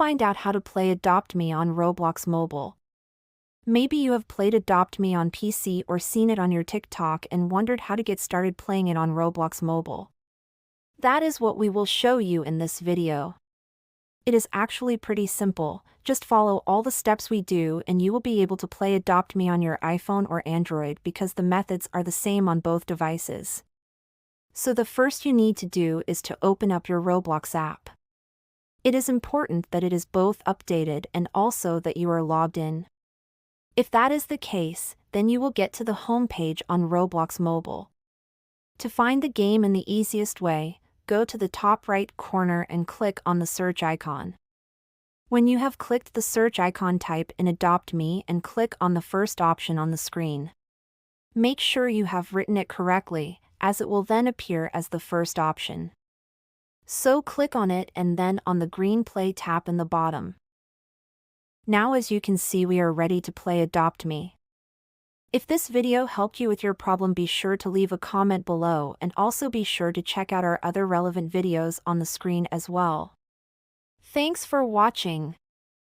find out how to play Adopt Me on Roblox Mobile. Maybe you have played Adopt Me on PC or seen it on your TikTok and wondered how to get started playing it on Roblox Mobile. That is what we will show you in this video. It is actually pretty simple, just follow all the steps we do and you will be able to play Adopt Me on your iPhone or Android because the methods are the same on both devices. So the first you need to do is to open up your Roblox app. It is important that it is both updated and also that you are logged in. If that is the case, then you will get to the home page on Roblox Mobile. To find the game in the easiest way, go to the top right corner and click on the search icon. When you have clicked the search icon, type in Adopt Me and click on the first option on the screen. Make sure you have written it correctly, as it will then appear as the first option. So click on it and then on the green play tap in the bottom. Now as you can see, we are ready to play Adopt Me. If this video helped you with your problem, be sure to leave a comment below and also be sure to check out our other relevant videos on the screen as well. Thanks for watching.